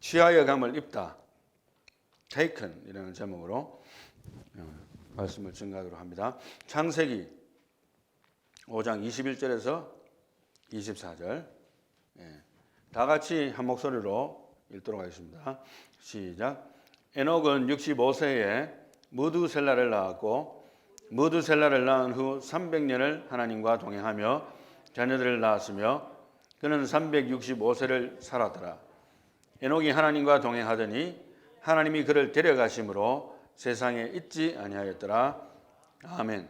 취하여 감을 입다. taken 이라는 제목으로 말씀을 증가하도록 합니다. 창세기 5장 21절에서 24절 다 같이 한 목소리로 읽도록 하겠습니다. 시작. 에녹은 65세에 무두셀라를 낳았고 무두셀라를 낳은 후 300년을 하나님과 동행하며 자녀들을 낳았으며 그는 365세를 살았더라. 에녹이 하나님과 동행하더니 하나님이 그를 데려가심으로 세상에 있지 아니하였더라. 아멘.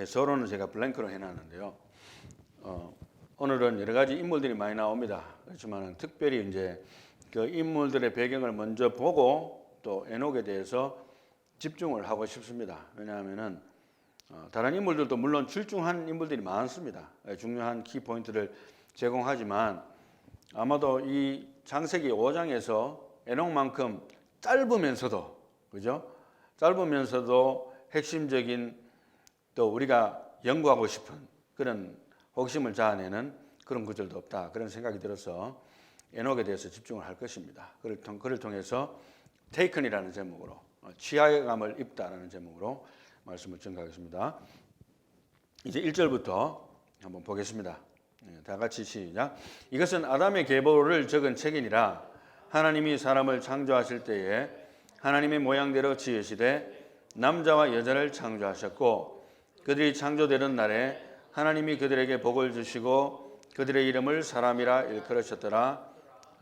서론은 제가 블랭크로 해놨는데요. 오늘은 여러 가지 인물들이 많이 나옵니다. 그렇지만 특별히 이제 그 인물들의 배경을 먼저 보고 또 에녹에 대해서 집중을 하고 싶습니다. 왜냐하면은 다른 인물들도 물론 출중한 인물들이 많습니다. 중요한 키포인트를 제공하지만 아마도 이 창세기 5장에서 에녹만큼 짧으면서도 그죠? 짧으면서도 핵심적인 또 우리가 연구하고 싶은 그런 호기심을 자아내는 그런 구절도 없다. 그런 생각이 들어서 에녹에 대해서 집중을 할 것입니다. 그를 통해서 taken이라는 제목으로 취하여감을 입다라는 제목으로 말씀을 증가하겠습니다. 이제 1절부터 한번 보겠습니다. 다 같이 시작. 이것은 아담의 계보를 적은 책이니라. 하나님이 사람을 창조하실 때에 하나님의 모양대로 지으시되 남자와 여자를 창조하셨고 그들이 창조되는 날에 하나님이 그들에게 복을 주시고 그들의 이름을 사람이라 일컬으셨더라.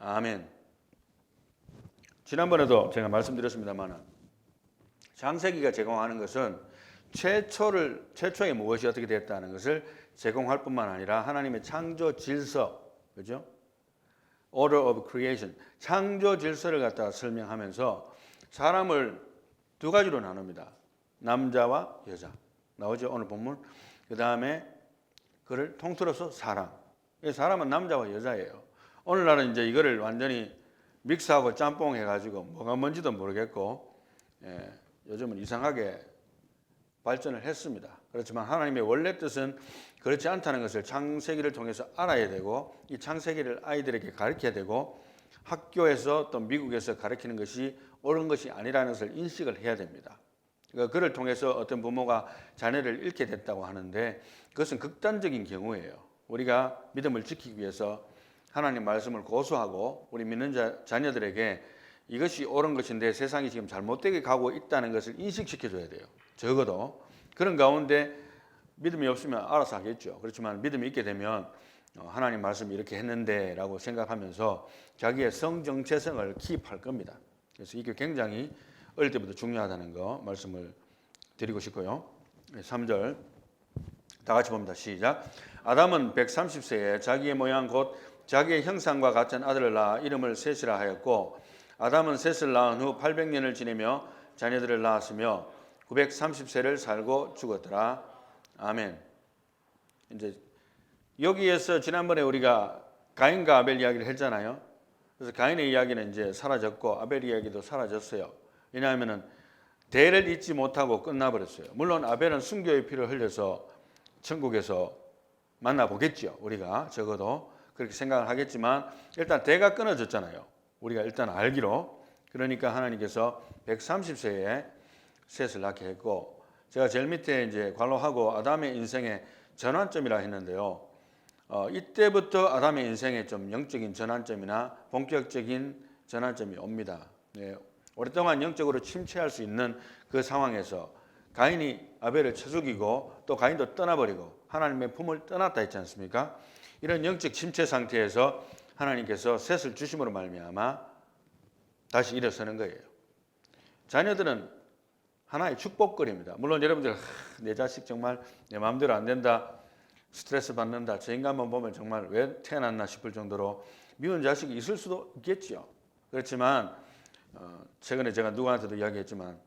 아멘. 지난번에도 제가 말씀드렸습니다만 창세기가 제공하는 것은 최초의 무엇이 어떻게 됐다는 것을 제공할 뿐만 아니라 하나님의 창조 질서, 그죠? Order of Creation, 창조 질서를 갖다가 설명하면서 사람을 두 가지로 나눕니다. 남자와 여자 나오죠 오늘 본문. 그 다음에 그를 통틀어서 사람. 사람은 남자와 여자예요. 오늘날은 이제 이거를 완전히 믹스하고 짬뽕 해가지고 뭐가 뭔지도 모르겠고 요즘은 이상하게 발전을 했습니다. 그렇지만 하나님의 원래 뜻은 그렇지 않다는 것을 창세기를 통해서 알아야 되고 이 창세기를 아이들에게 가르쳐야 되고 학교에서 또 미국에서 가르치는 것이 옳은 것이 아니라는 것을 인식을 해야 됩니다. 그러니까 그를 통해서 어떤 부모가 자녀를 잃게 됐다고 하는데 그것은 극단적인 경우예요. 우리가 믿음을 지키기 위해서 하나님 말씀을 고수하고 우리 믿는 자녀들에게 이것이 옳은 것인데 세상이 지금 잘못되게 가고 있다는 것을 인식시켜줘야 돼요. 적어도 그런 가운데 믿음이 없으면 알아서 하겠죠. 그렇지만 믿음이 있게 되면 하나님 말씀이 이렇게 했는데 라고 생각하면서 자기의 성정체성을 킵할 겁니다. 그래서 이게 굉장히 어릴 때부터 중요하다는 거 말씀을 드리고 싶고요. 3절 다 같이 봅니다. 시작. 아담은 130세에 자기의 모양 곧 자기의 형상과 같은 아들을 낳아 이름을 셋이라 하였고 아담은 셋을 낳은 후 800년을 지내며 자녀들을 낳았으며 930세를 살고 죽었더라. 아멘. 이제 여기에서 지난번에 우리가 가인과 아벨 이야기를 했잖아요. 그래서 가인의 이야기는 이제 사라졌고 아벨 이야기도 사라졌어요. 왜냐하면은 대를 잇지 못하고 끝나버렸어요. 물론 아벨은 순교의 피를 흘려서 천국에서 만나보겠죠. 우리가 적어도 그렇게 생각을 하겠지만 일단 대가 끊어졌잖아요. 우리가 일단 알기로. 그러니까 하나님께서 130세에 셋을 낳게 했고 제가 제일 밑에 이제 관로하고 아담의 인생의 전환점이라 했는데요. 이때부터 아담의 인생에 좀 영적인 전환점이나 본격적인 전환점이 옵니다. 오랫동안 영적으로 침체할 수 있는 그 상황에서 가인이 아벨을 쳐 죽이고 또 가인도 떠나버리고 하나님의 품을 떠났다 했지 않습니까? 이런 영적 침체 상태에서 하나님께서 셋을 주심으로 말미암아 다시 일어서는 거예요. 자녀들은 하나의 축복거리입니다. 물론 여러분들 내 자식 정말 내 마음대로 안 된다, 스트레스 받는다, 저 인간만 보면 정말 왜 태어났나 싶을 정도로 미운 자식이 있을 수도 있겠지요. 그렇지만 최근에 제가 누구한테도 이야기했지만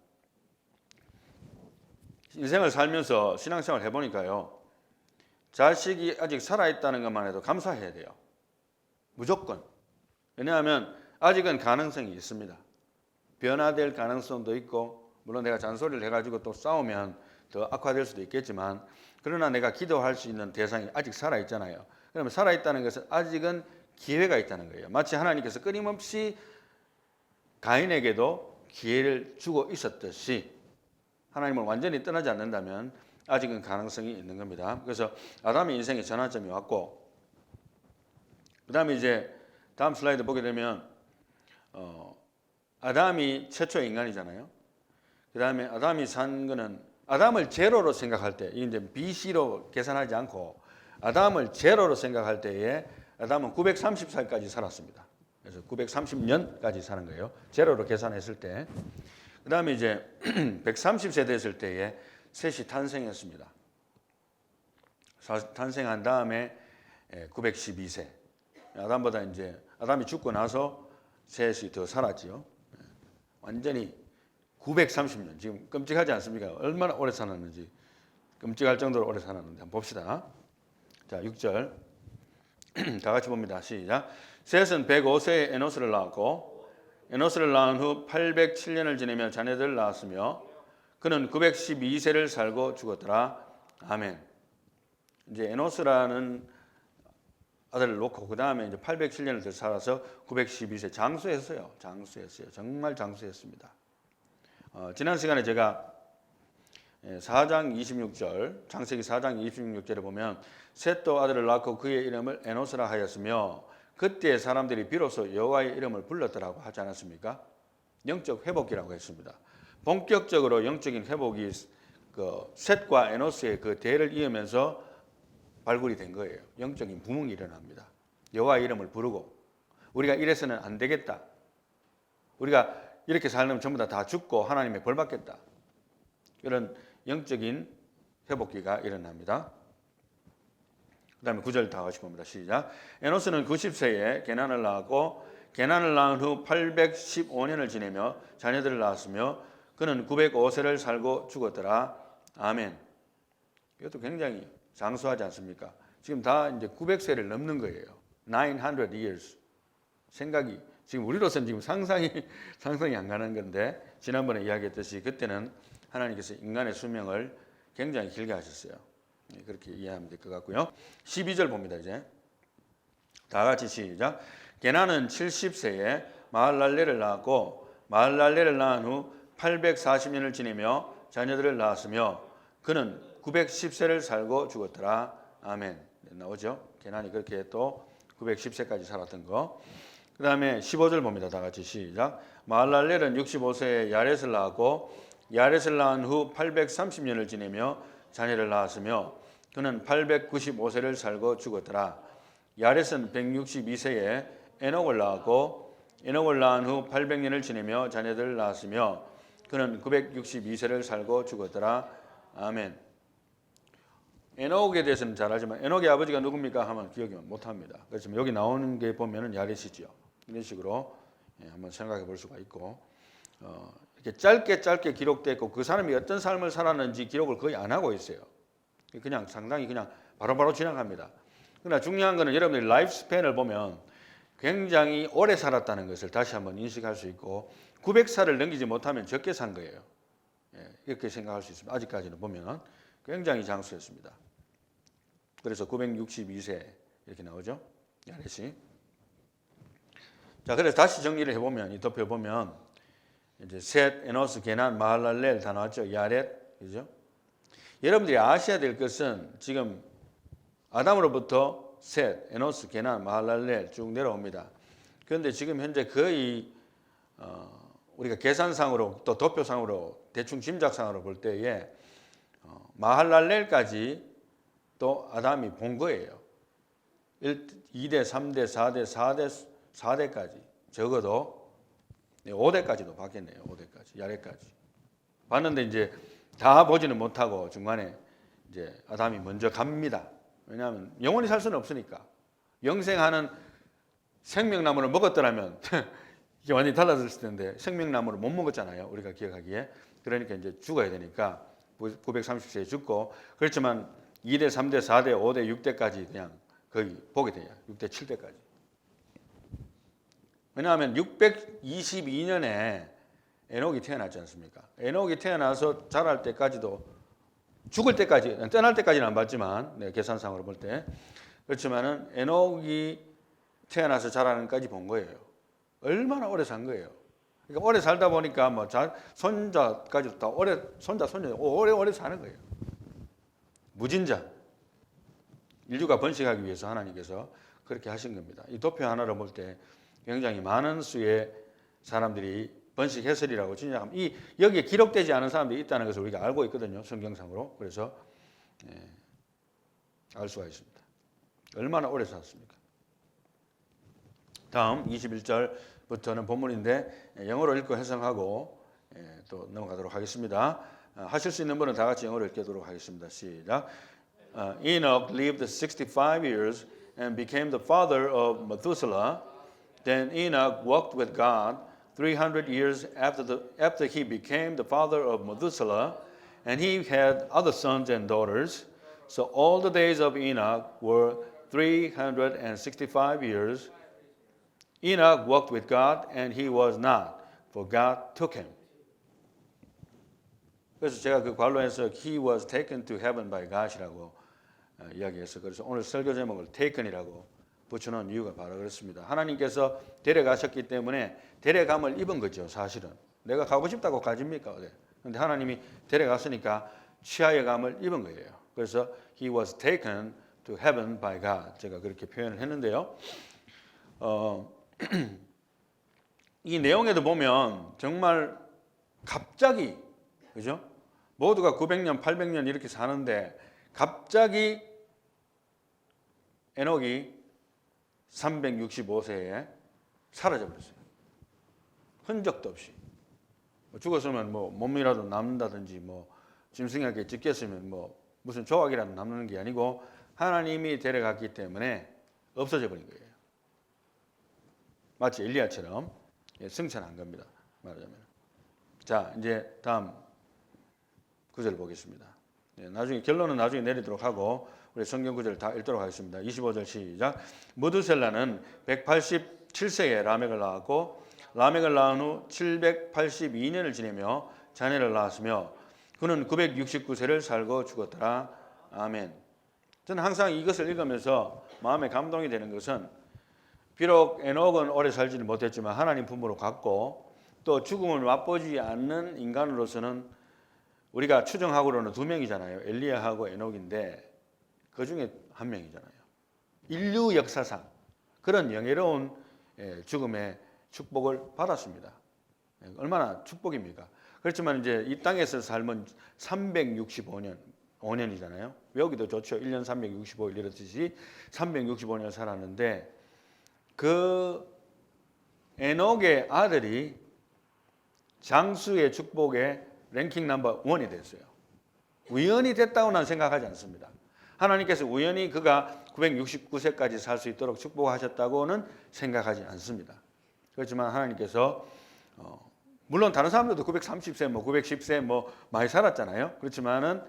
인생을 살면서 신앙생활을 해보니까요. 자식이 아직 살아있다는 것만 해도 감사해야 돼요. 무조건. 왜냐하면 아직은 가능성이 있습니다. 변화될 가능성도 있고 물론 내가 잔소리를 해가지고 또 싸우면 더 악화될 수도 있겠지만 그러나 내가 기도할 수 있는 대상이 아직 살아있잖아요. 그러면 살아있다는 것은 아직은 기회가 있다는 거예요. 마치 하나님께서 끊임없이 가인에게도 기회를 주고 있었듯이 하나님을 완전히 떠나지 않는다면 아직은 가능성이 있는 겁니다. 그래서 아담의 인생에 전환점이 왔고, 그 다음에 이제 다음 슬라이드 보게 되면 아담이 최초의 인간이잖아요. 그 다음에 아담이 산 거는 아담을 제로로 생각할 때, 이제 BC로 계산하지 않고 아담을 제로로 생각할 때에 아담은 930살까지 살았습니다. 그래서 930년까지 사는 거예요. 제로로 계산했을 때. 그 다음에 이제 130세 됐을 때에 셋이 탄생했습니다. 탄생한 다음에 912세. 아담보다 이제 아담이 죽고 나서 셋이 더 살았지요. 완전히 930년. 지금 끔찍하지 않습니까? 얼마나 오래 살았는지. 끔찍할 정도로 오래 살았는데 한번 봅시다. 자, 6절. 다 같이 봅니다. 시작. 셋은 105세에 에노스를 낳았고 에노스를 낳은 후 807년을 지내며 자녀들을 낳았으며 그는 912세를 살고 죽었더라. 아멘. 이제 에노스라는 아들을 놓고 그 다음에 이제 807년을 더 살아서 912세 장수했어요. 정말 장수했습니다. 지난 시간에 제가 4장 26절, 창세기 4장 26절에 보면 셋도 아들을 낳고 그의 이름을 에노스라 하였으며 그때 사람들이 비로소 여호와의 이름을 불렀더라고 하지 않았습니까? 영적 회복이라고 했습니다. 본격적으로 영적인 회복이 그 셋과 에노스의 그 대를 이으면서 발굴이 된 거예요. 영적인 부흥이 일어납니다. 여호와의 이름을 부르고 우리가 이래서는 안 되겠다. 우리가 이렇게 살면 전부 다 죽고 하나님의 벌 받겠다. 이런 영적인 회복기가 일어납니다. 그 다음에 9절 다 같이 봅니다. 시작. 에노스는 90세에 게난을 낳았고 게난을 낳은 후 815년을 지내며 자녀들을 낳았으며 그는 905세를 살고 죽었더라. 아멘. 이것도 굉장히 장수하지 않습니까? 지금 다 이제 900세를 넘는 거예요. 900 years. 생각이 지금 우리로서는 지금 상상이 안 가는 건데 지난번에 이야기했듯이 그때는 하나님께서 인간의 수명을 굉장히 길게 하셨어요. 그렇게 이해하면 될 것 같고요. 12절 봅니다. 이제 다 같이 시작. 게나는 70세에 마할랄레를 낳았고 마할랄레를 낳은 후 840년을 지내며 자녀들을 낳았으며 그는 910세를 살고 죽었더라. 아멘. 나오죠? 게난이 그렇게 또 910세까지 살았던 거. 그 다음에 15절 봅니다. 다 같이 시작. 마할랄렐은 65세에 야렛을 낳았고 야렛을 낳은 후 830년을 지내며 자녀를 낳았으며 그는 895세를 살고 죽었더라. 야렛은 162세에 에녹을 낳았고 에녹을 낳은 후 800년을 지내며 자녀들을 낳았으며 그는 962세를 살고 죽었더라. 아멘. 에녹에 대해서는 잘 알지만 에녹의 아버지가 누굽니까 하면 기억이 못합니다. 그렇지만 여기 나오는 게 보면은 야렛이죠. 이런 식으로 한번 생각해 볼 수가 있고 이렇게 짧게 기록되어 있고 그 사람이 어떤 삶을 살았는지 기록을 거의 안 하고 있어요. 그냥 상당히 그냥 바로바로 지나갑니다. 그러나 중요한 거는 여러분들이 라이프 스팬을 보면 굉장히 오래 살았다는 것을 다시 한번 인식할 수 있고 900살을 넘기지 못하면 적게 산 거예요. 이렇게 생각할 수 있습니다. 아직까지는 보면 굉장히 장수했습니다. 그래서 962세 이렇게 나오죠. 야렛이. 자, 그래서 다시 정리를 해보면 이 덮여 보면 이제 셋, 에노스, 게난, 마할랄렐 다 나왔죠. 야렛, 그죠? 여러분들이 아셔야 될 것은 지금 아담으로부터 셋, 에노스, 게난, 마할랄렐 쭉 내려옵니다. 그런데 지금 현재 거의 우리가 계산상으로 또 도표상으로 대충 짐작상으로 볼 때에 마할랄렐까지 또 아담이 본 거예요. 2대, 3대, 4대, 4대까지 적어도 5대까지도 봤겠네요. 5대까지, 야렛까지 봤는데 이제 다 보지는 못하고 중간에 이제 아담이 먼저 갑니다. 왜냐하면 영원히 살 수는 없으니까. 영생하는 생명나무를 먹었더라면 이게 완전히 달라졌을 텐데 생명나무를 못 먹었잖아요. 우리가 기억하기에. 그러니까 이제 죽어야 되니까 930세에 죽고 그렇지만 2대, 3대, 4대, 5대, 6대까지 그냥 거의 보게 돼요. 6대, 7대까지. 왜냐하면 622년에 에녹이 태어났지 않습니까? 에녹이 태어나서 자랄 때까지도 죽을 때까지, 떠날 때까지는 안 봤지만 계산상으로 볼 때 그렇지만은 에녹이 태어나서 자라는까지 본 거예요. 얼마나 오래 산 거예요. 그러니까 오래 살다 보니까 뭐 손자까지 다 손자 오래 사는 거예요. 무진자. 인류가 번식하기 위해서 하나님께서 그렇게 하신 겁니다. 이 도표 하나를 볼 때 굉장히 많은 수의 사람들이 번식했으리라고 진짜 여기에 기록되지 않은 사람들이 있다는 것을 우리가 알고 있거든요. 성경상으로. 그래서 알 수가 있습니다. 얼마나 오래 살았습니까? 다음 21절부터는 본문인데 영어로 읽고 해석하고 또 넘어가도록 하겠습니다. 하실 수 있는 분은 다 같이 영어로 읽도록 하겠습니다. 시작. Enoch lived 65 years and became the father of Methuselah. Then Enoch walked with God 300 years after he became the father of Methuselah, and he had other sons and daughters. So all the days of Enoch were 365 years. Enoch walked with God, and he was not, for God took him. 그래서 제가 그 관로에서 he was taken to heaven by God이라고 이야기해서 그래서 오늘 설교 제목을 taken이라고 붙여놓은 이유가 바로 그렇습니다. 하나님께서 데려가셨기 때문에 데려감을 입은 거죠. 사실은 내가 가고 싶다고 가집니까? 그런데 하나님이 데려갔으니까 취하의 감을 입은 거예요. 그래서 he was taken to heaven by God. 제가 그렇게 표현을 했는데요. 이 내용에도 보면 정말 갑자기 그죠? 모두가 900년, 800년 이렇게 사는데 갑자기 에녹이 365세에 사라져 버렸어요. 흔적도 없이. 죽었으면 뭐 몸이라도 남는다든지 뭐 짐승에게 찢겼으면 뭐 무슨 조각이라도 남는 게 아니고 하나님이 데려갔기 때문에 없어져 버린 거예요. 마치 엘리야처럼 승천한 겁니다. 말하자면. 자, 이제 다음 구절 보겠습니다. 나중에 결론은 나중에 내리도록 하고 우리 성경 구절 다 읽도록 하겠습니다. 25절 시작. 무드셀라는 187세에 라멕을 낳았고 라멕을 낳은 후 782년을 지내며 자녀를 낳았으며 그는 969세를 살고 죽었더라. 아멘. 저는 항상 이것을 읽으면서 마음에 감동이 되는 것은 비록 에녹은 오래 살지는 못했지만 하나님 품으로 갔고 또 죽음을 맛보지 않는 인간으로서는 우리가 추정하고로는 2명이잖아요. 엘리야하고 에녹인데 그 중에 1명이잖아요. 인류 역사상 그런 영예로운 죽음의 축복을 받았습니다. 얼마나 축복입니까? 그렇지만 이제 이 땅에서 삶은 5년이잖아요. 여기도 좋죠. 1년 365일 이렇듯이 365년 살았는데 그 에녹의 아들이 장수의 축복의 랭킹 넘버 1이 됐어요. 우연히 됐다고 난 생각하지 않습니다. 하나님께서 우연히 그가 969세까지 살 수 있도록 축복하셨다고는 생각하지 않습니다. 그렇지만 하나님께서 물론 다른 사람들도 930세, 910세 많이 살았잖아요. 그렇지만은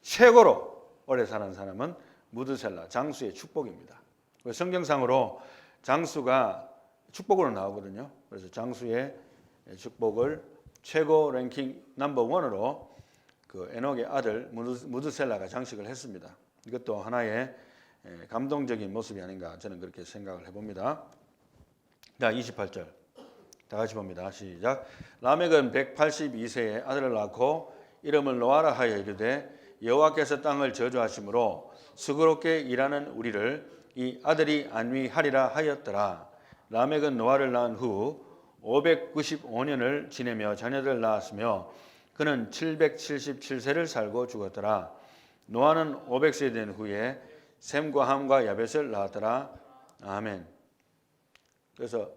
최고로 오래 사는 사람은 무드셀라 장수의 축복입니다. 성경상으로 장수가 축복으로 나오거든요. 그래서 장수의 축복을 최고 랭킹 넘버 1으로 그 에녹의 아들 무드셀라가 장식을 했습니다. 이것도 하나의 감동적인 모습이 아닌가 저는 그렇게 생각을 해봅니다. 자, 28절 다 같이 봅니다. 시작. 라멕은 182세에 아들을 낳고 이름을 노아라 하여 이르되 여호와께서 땅을 저주하심으로 수고롭게 일하는 우리를 이 아들이 안위하리라 하였더라. 라멕은 노아를 낳은 후 595년을 지내며 자녀들을 낳았으며 그는 777세를 살고 죽었더라. 노아는 500세 된 후에 셈과 함과 야벳을 낳았더라. 아멘. 그래서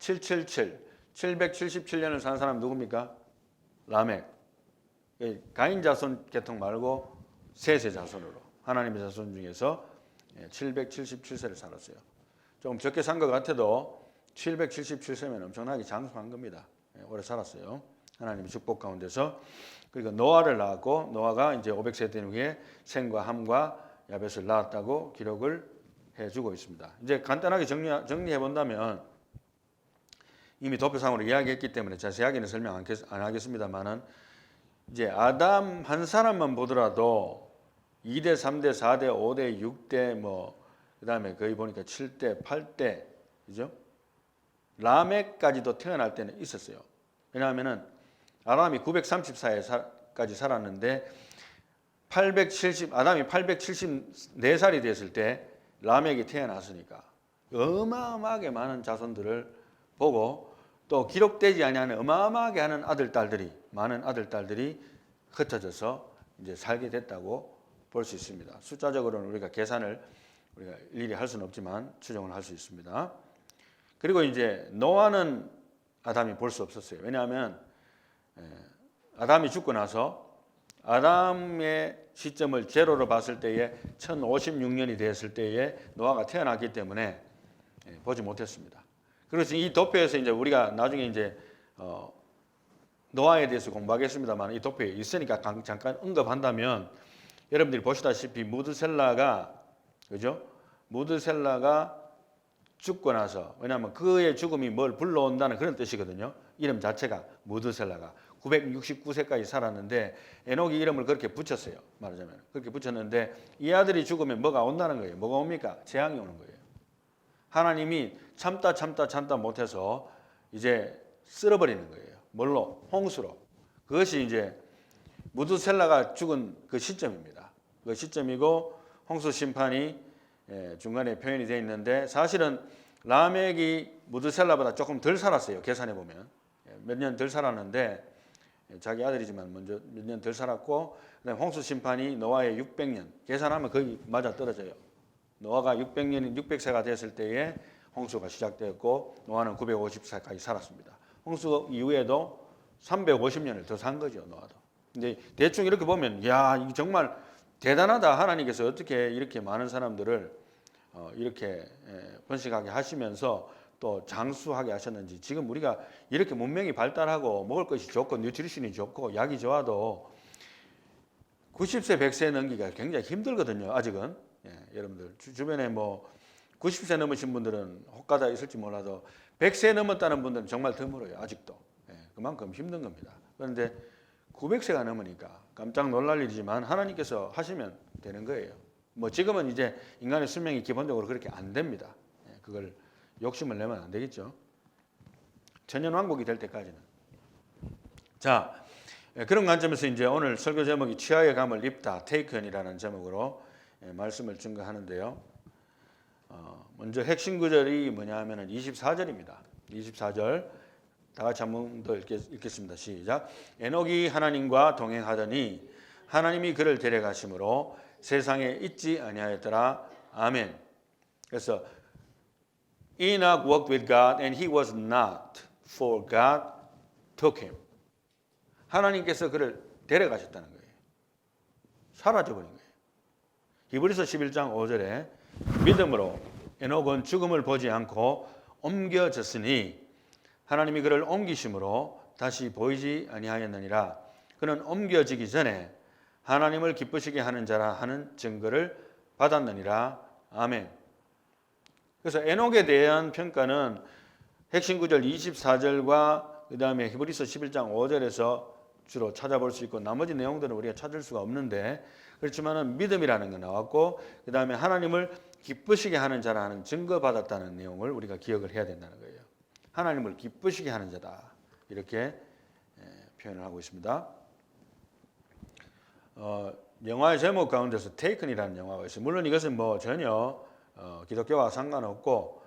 777년을 산 사람 누굽니까? 라멕. 가인 자손 계통 말고 셋의 자손으로 하나님의 자손 중에서 777세를 살았어요. 조금 적게 산 것 같아도 777세면 엄청나게 장수한 겁니다. 오래 살았어요. 하나님의 축복 가운데서. 그리고 노아를 낳았고 노아가 이제 500세 된 후에 셈과 함과 야벳을 낳았다고 기록을 해주고 있습니다. 이제 간단하게 정리해 본다면 이미 도표상으로 이야기했기 때문에 자세하게는 설명 안 하겠습니다만은 이제 아담 한 사람만 보더라도 2대, 3대, 4대, 5대, 6대 그다음에 거의 보니까 7대, 8대, 그죠? 라멕까지도 태어날 때는 있었어요. 왜냐하면은 아담이 934세까지 살았는데 아담이 874살이 됐을 때 라멕이 태어났으니까 어마어마하게 많은 자손들을 보고 또 기록되지 아니하는 어마어마하게 하는 많은 아들 딸들이 흩어져서 이제 살게 됐다고 볼 수 있습니다. 숫자적으로는 우리가 계산을 일일이 할 수는 없지만 추정을 할 수 있습니다. 그리고 이제 노아는 아담이 볼 수 없었어요. 왜냐하면 아담이 죽고 나서 아담의 시점을 제로로 봤을 때에 1056년이 됐을 때에 노아가 태어났기 때문에 보지 못했습니다. 그래서 이 도표에서 이제 우리가 나중에 이제 노아에 대해서 공부하겠습니다만 이 도표에 있으니까 잠깐 언급한다면 여러분들이 보시다시피 무드셀라가 죽고 나서 왜냐하면 그의 죽음이 뭘 불러온다는 그런 뜻이거든요. 이름 자체가 무드셀라가 969세까지 살았는데 에녹이 이름을 그렇게 붙였어요. 말하자면 그렇게 붙였는데 이 아들이 죽으면 뭐가 온다는 거예요. 뭐가 옵니까? 재앙이 오는 거예요. 하나님이 참다 못해서 이제 쓸어버리는 거예요. 뭘로? 홍수로. 그것이 이제 무드셀라가 죽은 그 시점입니다. 그 시점이고 홍수 심판이 중간에 표현이 되어 있는데 사실은 라멕이 무드셀라보다 조금 덜 살았어요. 계산해 보면 몇 년 덜 살았는데 자기 아들이지만 먼저 몇 년 덜 살았고 그다음에 홍수 심판이 노아의 600년 계산하면 거의 맞아 떨어져요. 노아가 600세가 됐을 때에 홍수가 시작되었고 노아는 950세까지 살았습니다. 홍수 이후에도 350년을 더 산 거죠, 노아도. 근데 대충 이렇게 보면 야, 이게 정말 대단하다. 하나님께서 어떻게 이렇게 많은 사람들을 이렇게 번식하게 하시면서 또 장수하게 하셨는지. 지금 우리가 이렇게 문명이 발달하고 먹을 것이 좋고 뉴트리션이 좋고 약이 좋아도 90세, 100세 넘기가 굉장히 힘들거든요. 아직은. 여러분들 주변에 뭐 90세 넘으신 분들은 혹가다 있을지 몰라도 100세 넘었다는 분들은 정말 드물어요. 아직도. 그만큼 힘든 겁니다. 그런데 900세가 넘으니까 깜짝 놀랄 일이지만 하나님께서 하시면 되는 거예요. 뭐 지금은 이제 인간의 수명이 기본적으로 그렇게 안 됩니다. 그걸 욕심을 내면 안 되겠죠. 천년왕국이 될 때까지는. 자, 그런 관점에서 이제 오늘 설교 제목이 취하의 감을 입다, taken이라는 제목으로 말씀을 증거하는데요. 먼저 핵심 구절이 뭐냐 하면은 24절입니다. 24절 다 같이 한 번 더 읽겠습니다. 시작. 에녹이 하나님과 동행하더니 하나님이 그를 데려가심으로 세상에 있지 아니하였더라. 아멘. 그래서 Enoch walked with God and he was not, for God took him. 하나님께서 그를 데려가셨다는 거예요. 사라져버린 거예요. 히브리서 11장 5절에 믿음으로 에녹은 죽음을 보지 않고 옮겨졌으니 하나님이 그를 옮기심으로 다시 보이지 아니하였느니라. 그는 옮겨지기 전에 하나님을 기쁘시게 하는 자라 하는 증거를 받았느니라. 아멘. 그래서 에녹에 대한 평가는 핵심 구절 24절과 그 다음에 히브리서 11장 5절에서 주로 찾아볼 수 있고 나머지 내용들은 우리가 찾을 수가 없는데 그렇지만은 믿음이라는 거 나왔고 그 다음에 하나님을 기쁘시게 하는 자라는 증거받았다는 내용을 우리가 기억을 해야 된다는 거예요. 하나님을 기쁘시게 하는 자다 이렇게 표현을 하고 있습니다. 영화의 제목 가운데서 Taken이라는 영화가 있어요. 물론 이것은 뭐 전혀 기독교와 상관없고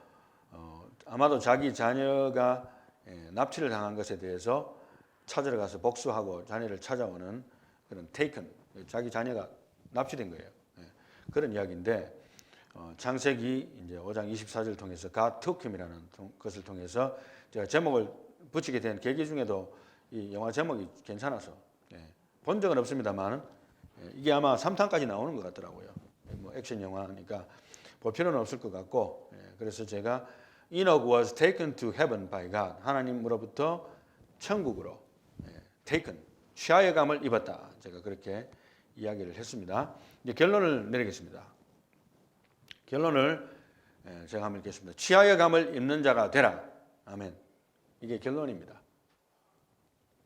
아마도 자기 자녀가 납치를 당한 것에 대해서 찾으러 가서 복수하고 자녀를 찾아오는 그런 Taken, 자기 자녀가 납치된 거예요. 그런 이야기인데 창세기 이제 5장 24절을 통해서 God took him이라는 것을 통해서 제가 제목을 붙이게 된 계기 중에도 이 영화 제목이 괜찮아서 본 적은 없습니다만 이게 아마 3탄까지 나오는 것 같더라고요. 뭐 액션 영화니까 볼 필요는 없을 것 같고 그래서 제가 Enoch was taken to heaven by God. 하나님으로부터 천국으로 taken, 취하의 감을 입었다. 제가 그렇게 이야기를 했습니다. 이제 결론을 내리겠습니다. 결론을 제가 한번 읽겠습니다. 취하의 감을 입는 자가 되라. 아멘. 이게 결론입니다.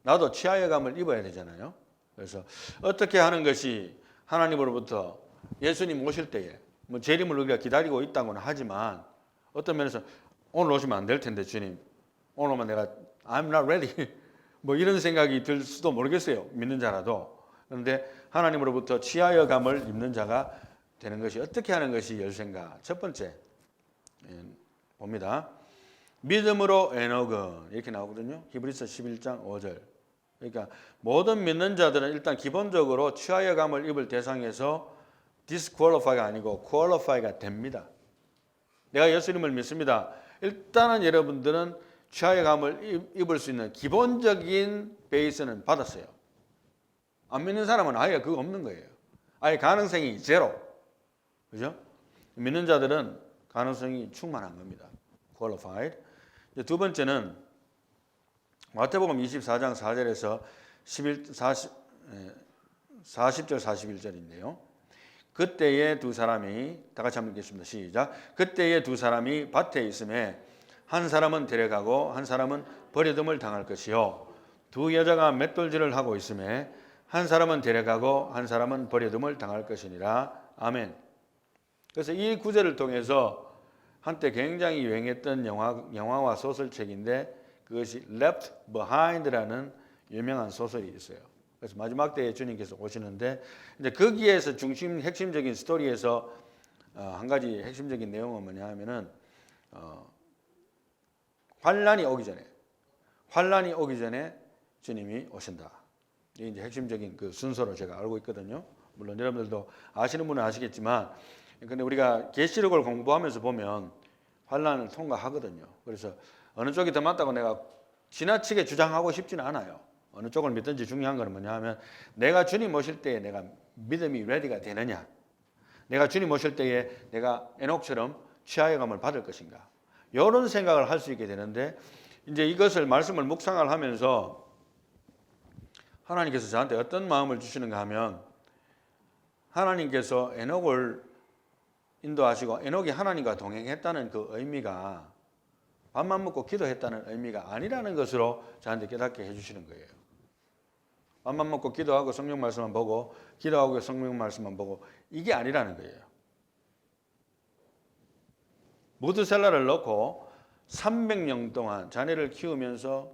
나도 취하의 감을 입어야 되잖아요. 그래서 어떻게 하는 것이 하나님으로부터 예수님 오실 때에 뭐 재림을 우리가 기다리고 있다고는 하지만 어떤 면에서 오늘 오시면 안 될 텐데 주님 오늘 오면 내가 I'm not ready 뭐 이런 생각이 들 수도 모르겠어요. 믿는 자라도. 그런데 하나님으로부터 취하여감을 입는 자가 되는 것이 어떻게 하는 것이 열쇠인가? 첫 번째 봅니다. 믿음으로 에녹은 이렇게 나오거든요. 히브리서 11장 5절. 그러니까 모든 믿는 자들은 일단 기본적으로 취하여감을 입을 대상에서 disqualify가 아니고 qualify가 됩니다. 내가 예수님을 믿습니다. 일단은 여러분들은 취하여감을 입을 수 있는 기본적인 베이스는 받았어요. 안 믿는 사람은 아예 그거 없는 거예요. 아예 가능성이 제로. 그죠? 믿는 자들은 가능성이 충만한 겁니다. qualified. 두 번째는 마태복음 24장 4절에서 40절 41절인데요. 그때에 두 사람이 다 같이 한번 읽겠습니다. 시작. 그때에 두 사람이 밭에 있음에 한 사람은 데려가고 한 사람은 버려둠을 당할 것이요 두 여자가 맷돌질을 하고 있음에 한 사람은 데려가고 한 사람은 버려둠을 당할 것이니라. 아멘. 그래서 이 구절을 통해서 한때 굉장히 유행했던 영화와 소설책인데 그것이 Left Behind라는 유명한 소설이 있어요. 그래서 마지막 때에 주님께서 오시는데 이제 거기에서 핵심적인 스토리에서 한 가지 핵심적인 내용은 뭐냐 하면은 환란이 오기 전에 주님이 오신다. 이게 이제 핵심적인 그 순서로 제가 알고 있거든요. 물론 여러분들도 아시는 분은 아시겠지만, 근데 우리가 계시록을 공부하면서 보면 환란을 통과하거든요. 그래서 어느 쪽이 더 맞다고 내가 지나치게 주장하고 싶지는 않아요. 어느 쪽을 믿든지 중요한 건 뭐냐 하면 내가 주님 오실 때에 내가 믿음이 레디가 되느냐, 내가 주님 오실 때에 내가 에녹처럼 취하여감을 받을 것인가, 이런 생각을 할 수 있게 되는데, 이제 이것을 말씀을 묵상을 하면서 하나님께서 저한테 어떤 마음을 주시는가 하면, 하나님께서 에녹을 인도하시고 에녹이 하나님과 동행했다는 그 의미가 밥만 먹고 기도했다는 의미가 아니라는 것으로 저한테 깨닫게 해주시는 거예요. 밥만 먹고 기도하고 성경 말씀만 보고 기도하고 성경 말씀만 보고 이게 아니라는 거예요. 무드셀라를 넣고 300년 동안 자녀를 키우면서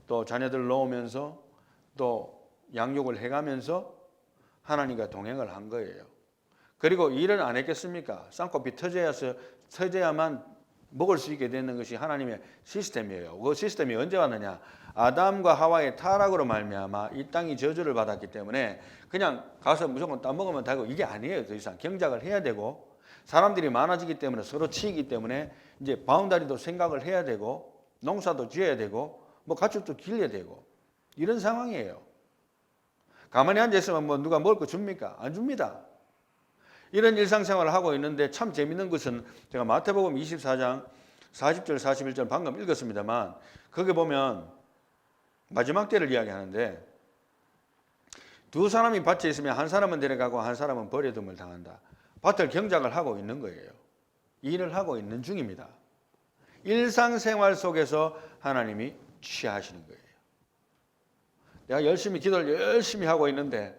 또 자녀들 놓으면서 또 양육을 해가면서 하나님과 동행을 한 거예요. 그리고 일을 안 했겠습니까? 쌍꺼풀 터져야만 먹을 수 있게 되는 것이 하나님의 시스템이에요. 그 시스템이 언제 왔느냐? 아담과 하와의 타락으로 말미암아 이 땅이 저주를 받았기 때문에 그냥 가서 무조건 따먹으면 되고 이게 아니에요. 더 이상 경작을 해야 되고, 사람들이 많아지기 때문에 서로 치이기 때문에 이제 바운다리도 생각을 해야 되고, 농사도 지어야 되고, 뭐 가축도 길러야 되고, 이런 상황이에요. 가만히 앉아 있으면 뭐 누가 먹을 거 줍니까? 안 줍니다. 이런 일상생활을 하고 있는데 참 재밌는 것은 제가 마태복음 24장 40절 41절 방금 읽었습니다만, 거기 보면 마지막 때를 이야기하는데 두 사람이 밭에 있으면 한 사람은 데려가고 한 사람은 버려둠을 당한다. 밭을 경작을 하고 있는 거예요. 일을 하고 있는 중입니다. 일상생활 속에서 하나님이 취하시는 거예요. 내가 열심히 기도를 열심히 하고 있는데,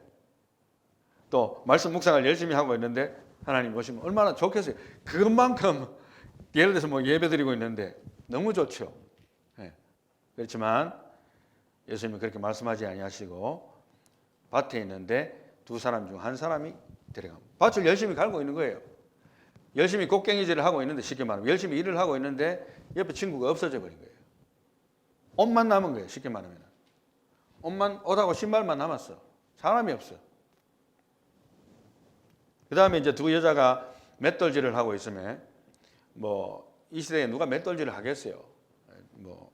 또 말씀 묵상을 열심히 하고 있는데 하나님 오시면 얼마나 좋겠어요. 그것만큼 예를 들어서 뭐 예배 드리고 있는데 너무 좋죠. 네. 그렇지만 예수님은 그렇게 말씀하지 아니하시고 밭에 있는데 두 사람 중 한 사람이 데려갑니다. 밭을 열심히 갈고 있는 거예요. 열심히 곡괭이질을 하고 있는데, 쉽게 말하면 열심히 일을 하고 있는데 옆에 친구가 없어져 버린 거예요. 옷만 남은 거예요. 쉽게 말하면 옷하고 신발만 남았어. 사람이 없어. 그 다음에 이제 두 여자가 맷돌질을 하고 있으면, 뭐 이 시대에 누가 맷돌질을 하겠어요? 뭐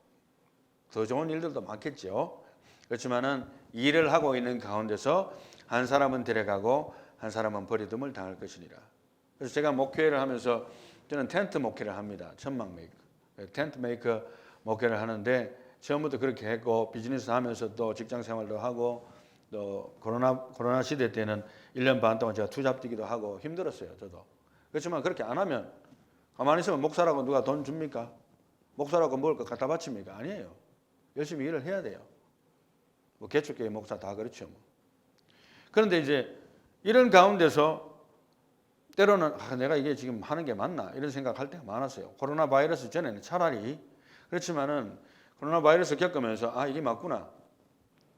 더 좋은 일들도 많겠죠. 그렇지만은 일을 하고 있는 가운데서 한 사람은 데려가고 한 사람은 버려둠을 당할 것이니라. 그래서 제가 목회를 하면서 저는 텐트 목회를 합니다. 천막 메이커, 텐트 메이커 목회를 하는데 처음부터 그렇게 했고, 비즈니스 하면서 또 직장 생활도 하고, 또 코로나 시대 때는 1년 반 동안 제가 투잡 뛰기도 하고 힘들었어요. 저도. 그렇지만 그렇게 안 하면, 가만히 있으면 목사라고 누가 돈 줍니까? 목사라고 먹을 거 갖다 바칩니까? 아니에요. 열심히 일을 해야 돼요. 뭐 개척교회 목사 다 그렇죠. 뭐. 그런데 이제 이런 가운데서 때로는 내가 이게 지금 하는 게 맞나 이런 생각할 때가 많았어요. 코로나 바이러스 전에는 차라리. 그렇지만은 코로나 바이러스 겪으면서 이게 맞구나.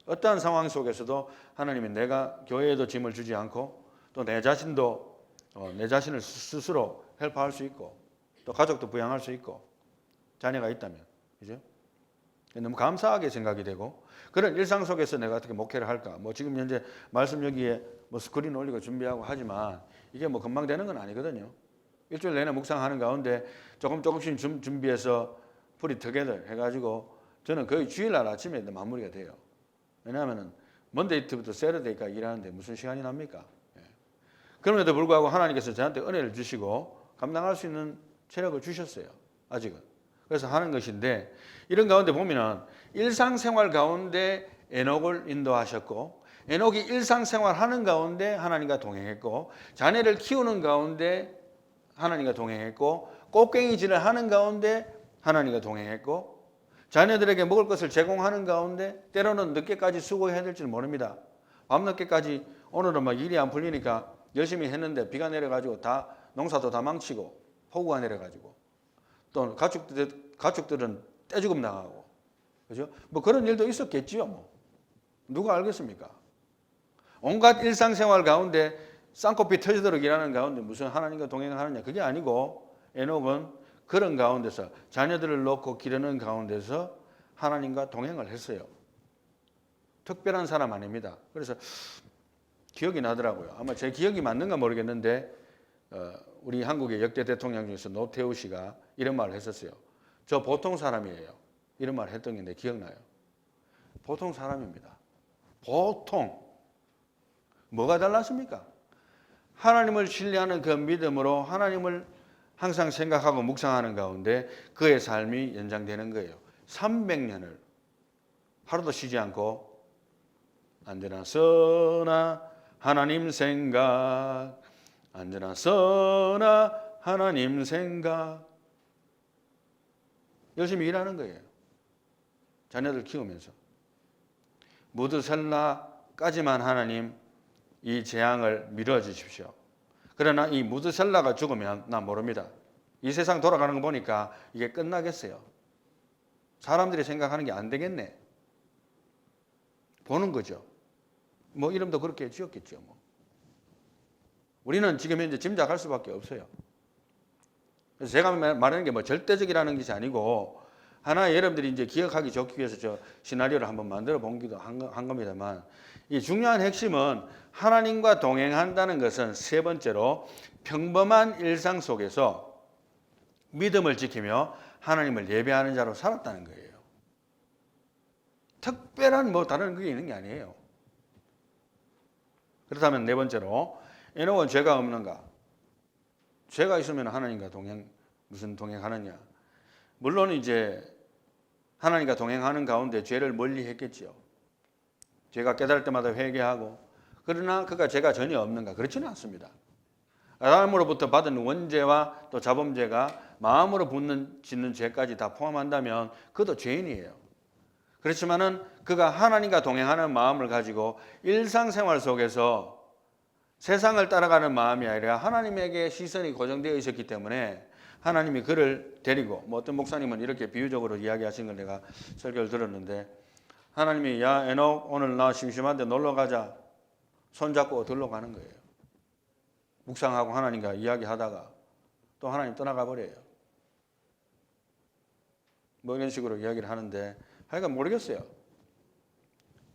어떠한 상황 속에서도 하나님이 내가 교회에도 짐을 주지 않고 또 내 자신도 내 자신을 스스로 헬퍼할 수 있고 또 가족도 부양할 수 있고 자녀가 있다면, 그죠? 너무 감사하게 생각이 되고 그런 일상 속에서 내가 어떻게 목회를 할까? 뭐 지금 현재 말씀 여기에 뭐 스크린 올리고 준비하고 하지만 이게 뭐 금방 되는 건 아니거든요. 일주일 내내 묵상하는 가운데 조금씩 준비해서 put it together 해가지고 저는 거의 주일날 아침에 마무리가 돼요. 왜냐하면은 먼데이부터 세러데이까지 일하는데 무슨 시간이 납니까? 그럼에도 불구하고 하나님께서 저한테 은혜를 주시고 감당할 수 있는 체력을 주셨어요. 아직은. 그래서 하는 것인데 이런 가운데 보면은 일상생활 가운데 에녹을 인도하셨고 에녹이 일상생활 하는 가운데 하나님과 동행했고 자녀를 키우는 가운데 하나님과 동행했고 꽃갱이질을 하는 가운데 하나님과 동행했고 자녀들에게 먹을 것을 제공하는 가운데 때로는 늦게까지 수고해야 될지 모릅니다. 밤늦게까지 오늘은 막 일이 안 풀리니까 열심히 했는데 비가 내려가지고 다 농사도 다 망치고 폭우가 내려가지고 또 가축들은 떼죽음 나가고 그죠? 뭐 그런 일도 있었겠지요. 뭐 누가 알겠습니까? 온갖 일상생활 가운데 쌍코피 터지도록 일하는 가운데 무슨 하나님과 동행하느냐 그게 아니고 에녹은 그런 가운데서 자녀들을 놓고 기르는 가운데서 하나님과 동행을 했어요. 특별한 사람 아닙니다. 그래서 기억이 나더라고요. 아마 제 기억이 맞는가 모르겠는데 우리 한국의 역대 대통령 중에서 노태우 씨가 이런 말을 했었어요. 저 보통 사람이에요. 이런 말을 했던 게 내 기억나요. 보통 사람입니다. 보통. 뭐가 달랐습니까? 하나님을 신뢰하는 그 믿음으로 하나님을 항상 생각하고 묵상하는 가운데 그의 삶이 연장되는 거예요. 300년을 하루도 쉬지 않고 언제나 서나 하나님 생각 언제나 서나 하나님 생각 열심히 일하는 거예요. 자녀들 키우면서 무드셀라까지만 하나님 이 재앙을 미뤄 주십시오. 그러나 이 무드셀라가 죽으면 난 모릅니다. 이 세상 돌아가는 거 보니까 이게 끝나겠어요. 사람들이 생각하는 게 안 되겠네. 보는 거죠. 뭐 이름도 그렇게 지었겠죠. 뭐. 우리는 지금 현재 짐작할 수밖에 없어요. 그래서 제가 말하는 게 뭐 절대적이라는 것이 아니고 하나 여러분들이 이제 기억하기 좋기 위해서 저 시나리오를 한번 만들어 보기도 한 겁니다만 이 중요한 핵심은 하나님과 동행한다는 것은 세 번째로 평범한 일상 속에서 믿음을 지키며 하나님을 예배하는 자로 살았다는 거예요. 특별한 뭐 다른 그게 있는 게 아니에요. 그렇다면 네 번째로 에녹은 죄가 없는가? 죄가 있으면 하나님과 무슨 동행하느냐? 물론 이제 하나님과 동행하는 가운데 죄를 멀리 했겠지요. 죄가 깨달을 때마다 회개하고 그러나 그가 죄가 전혀 없는가? 그렇지는 않습니다. 아담으로부터 받은 원죄와 또 자범죄가 마음으로 짓는 죄까지 다 포함한다면 그도 죄인이에요. 그렇지만은 그가 하나님과 동행하는 마음을 가지고 일상생활 속에서 세상을 따라가는 마음이 아니라 하나님에게 시선이 고정되어 있었기 때문에 하나님이 그를 데리고 뭐 어떤 목사님은 이렇게 비유적으로 이야기하신 걸 내가 설교를 들었는데 하나님이 야 에녹 오늘 나 심심한데 놀러 가자 손잡고 들러 가는 거예요. 묵상하고 하나님과 이야기하다가 또 하나님 떠나가 버려요. 뭐 이런 식으로 이야기를 하는데 하여간 모르겠어요.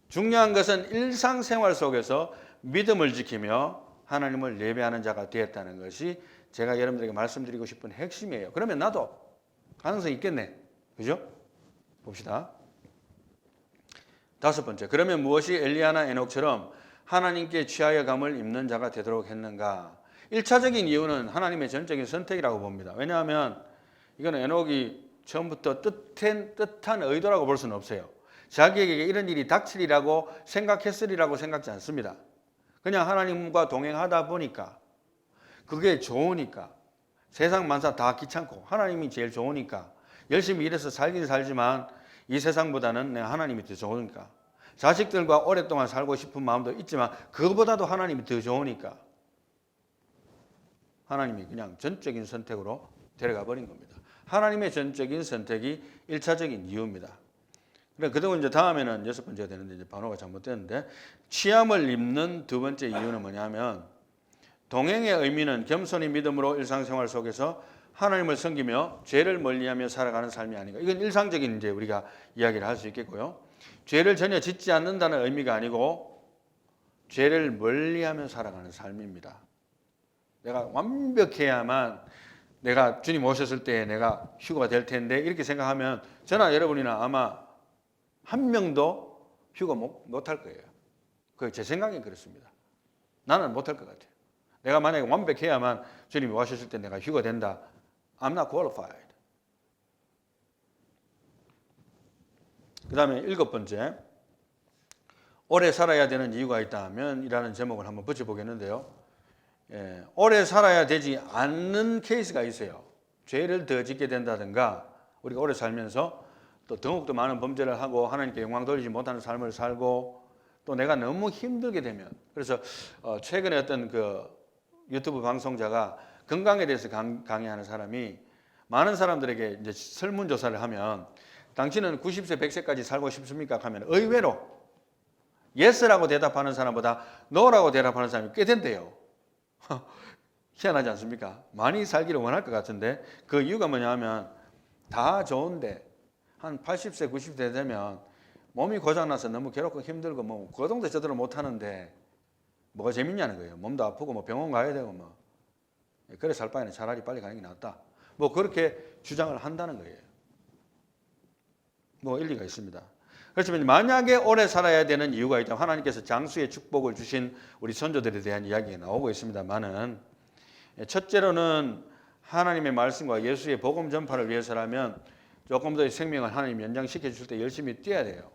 중요한 것은 일상생활 속에서 믿음을 지키며 하나님을 예배하는 자가 되었다는 것이 제가 여러분들에게 말씀드리고 싶은 핵심이에요. 그러면 나도 가능성이 있겠네. 그죠? 봅시다. 다섯 번째. 그러면 무엇이 엘리야나 에녹처럼 하나님께 취하여 감을 입는 자가 되도록 했는가? 1차적인 이유는 하나님의 전적인 선택이라고 봅니다. 왜냐하면 이거는 에녹이 처음부터 뜻한 의도라고 볼 수는 없어요. 자기에게 이런 일이 닥치리라고 생각했으리라고 생각지 않습니다. 그냥 하나님과 동행하다 보니까 그게 좋으니까 세상 만사 다 귀찮고 하나님이 제일 좋으니까 열심히 일해서 살긴 살지만 이 세상보다는 내가 하나님이 더 좋으니까 자식들과 오랫동안 살고 싶은 마음도 있지만 그거보다도 하나님이 더 좋으니까 하나님이 그냥 전적인 선택으로 데려가 버린 겁니다. 하나님의 전적인 선택이 1차적인 이유입니다. 그리고 이제 다음에는 6번째가 되는데 이제 반호가 잘못됐는데 취함을 입는 두 번째 이유는 뭐냐면 동행의 의미는 겸손히 믿음으로 일상생활 속에서 하나님을 섬기며 죄를 멀리하며 살아가는 삶이 아닌가. 이건 일상적인 이제 우리가 이야기를 할 수 있겠고요. 죄를 전혀 짓지 않는다는 의미가 아니고 죄를 멀리하며 살아가는 삶입니다. 내가 완벽해야만 내가 주님 오셨을 때 내가 휴거가 될 텐데 이렇게 생각하면 저나 여러분이나 아마 한 명도 휴거 못할 거예요. 그게 제 생각이 그렇습니다. 나는 못할 것 같아요. 내가 만약에 완벽해야만 주님이 오셨을 때 내가 휴거 된다. I'm not qualified. 그 다음에 7번째, 오래 살아야 되는 이유가 있다면 이라는 제목을 한번 붙여보겠는데요. 오래 살아야 되지 않는 케이스가 있어요. 죄를 더 짓게 된다든가 우리가 오래 살면서 또 더욱더 많은 범죄를 하고 하나님께 영광 돌리지 못하는 삶을 살고 또 내가 너무 힘들게 되면 그래서 최근에 어떤 그 유튜브 방송자가 건강에 대해서 강의하는 사람이 많은 사람들에게 이제 설문조사를 하면 당신은 90세, 100세까지 살고 싶습니까? 하면 의외로 yes라고 대답하는 사람보다 no라고 대답하는 사람이 꽤 된대요. 희한하지 않습니까? 많이 살기를 원할 것 같은데 그 이유가 뭐냐 하면 다 좋은데 한 80세, 90세 되면 몸이 고장나서 너무 괴롭고 힘들고 뭐 거동도 제대로 못하는데 뭐가 재밌냐는 거예요. 몸도 아프고 뭐 병원 가야 되고 뭐 그래 살 바에는 차라리 빨리 가는 게 낫다. 뭐 그렇게 주장을 한다는 거예요. 뭐 일리가 있습니다. 그렇지만 만약에 오래 살아야 되는 이유가 있다면 하나님께서 장수의 축복을 주신 우리 선조들에 대한 이야기가 나오고 있습니다만은 첫째로는 하나님의 말씀과 예수의 복음 전파를 위해서라면 조금 더 생명을 하나님 연장시켜 주실 때 열심히 뛰어야 돼요.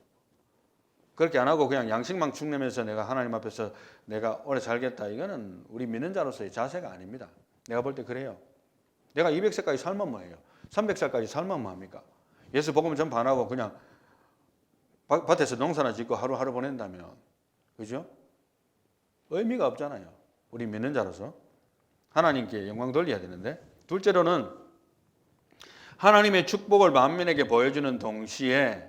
그렇게 안 하고 그냥 양식만 축내면서 내가 하나님 앞에서 내가 오래 살겠다. 이거는 우리 믿는 자로서의 자세가 아닙니다. 내가 볼 때 그래요. 내가 200세까지 살면 뭐예요? 300살까지 살면 뭐합니까? 예수 복음 전파 안 하고 그냥 밭에서 농사나 짓고 하루하루 보낸다면 그죠? 의미가 없잖아요. 우리 믿는 자로서 하나님께 영광 돌려야 되는데 둘째로는 하나님의 축복을 만민에게 보여주는 동시에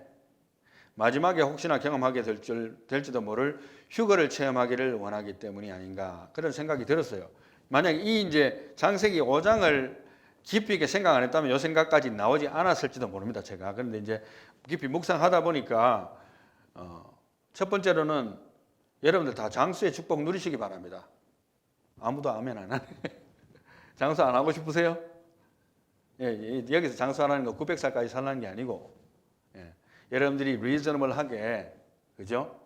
마지막에 혹시나 경험하게 될지도 모를 휴거를 체험하기를 원하기 때문이 아닌가 그런 생각이 들었어요. 만약에 이 이제 창세기 5장을 깊이 있게 생각 안 했다면 이 생각까지 나오지 않았을지도 모릅니다. 제가 그런데 이제 깊이 묵상하다 보니까 첫 번째로는 여러분들 다 장수의 축복 누리시기 바랍니다. 아무도 아멘 안 하네. 장수 안 하고 싶으세요? 예, 여기서 장수하라는 거 900살까지 살라는 게 아니고 여러분들이 리저너블하게 그죠?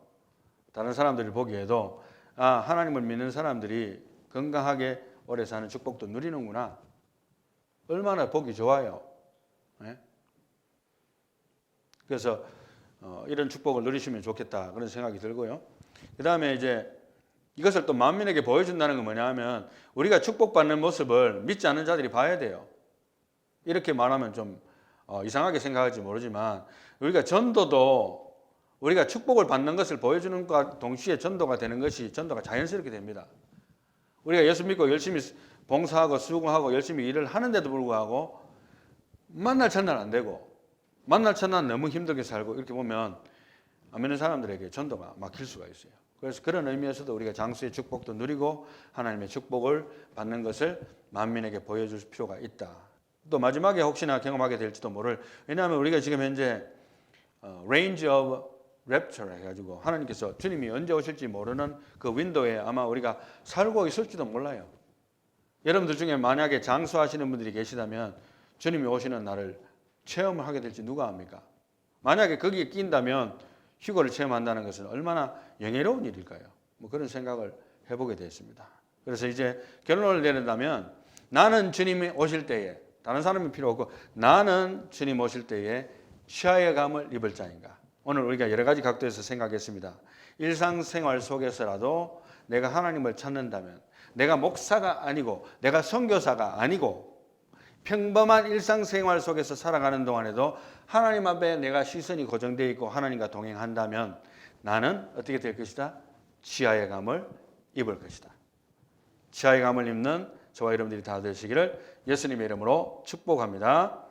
다른 사람들이 보기에도 하나님을 믿는 사람들이 건강하게 오래 사는 축복도 누리는구나. 얼마나 보기 좋아요. 네? 그래서 이런 축복을 누리시면 좋겠다 그런 생각이 들고요. 그 다음에 이제 이것을 또 만민에게 보여준다는 건 뭐냐 하면 우리가 축복받는 모습을 믿지 않는 자들이 봐야 돼요. 이렇게 말하면 좀 이상하게 생각할지 모르지만 우리가 전도도 우리가 축복을 받는 것을 보여주는 것과 동시에 전도가 되는 것이 전도가 자연스럽게 됩니다. 우리가 예수 믿고 열심히 봉사하고 수고하고 열심히 일을 하는데도 불구하고 만날 첫날 안 되고 만날 첫날 너무 힘들게 살고 이렇게 보면 안 믿는 사람들에게 전도가 막힐 수가 있어요. 그래서 그런 의미에서도 우리가 장수의 축복도 누리고 하나님의 축복을 받는 것을 만민에게 보여줄 필요가 있다. 또 마지막에 혹시나 경험하게 될지도 모를 왜냐하면 우리가 지금 현재 range of rapture 해가지고 하나님께서 주님이 언제 오실지 모르는 그 윈도에 아마 우리가 살고 있을지도 몰라요. 여러분들 중에 만약에 장수하시는 분들이 계시다면 주님이 오시는 날을 체험을 하게 될지 누가 압니까? 만약에 거기에 낀다면 휴거를 체험한다는 것은 얼마나 영예로운 일일까요? 뭐 그런 생각을 해보게 됐습니다. 그래서 이제 결론을 내린다면 나는 주님이 오실 때에 다른 사람이 필요 없고 나는 주님 오실 때에 취하의 감을 입을 자인가. 오늘 우리가 여러 가지 각도에서 생각했습니다. 일상생활 속에서라도 내가 하나님을 찾는다면 내가 목사가 아니고 내가 선교사가 아니고 평범한 일상생활 속에서 살아가는 동안에도 하나님 앞에 내가 시선이 고정되어 있고 하나님과 동행한다면 나는 어떻게 될 것이다? 지하의 감을 입을 것이다. 지하의 감을 입는 저와 여러분들이 다 되시기를 예수님의 이름으로 축복합니다.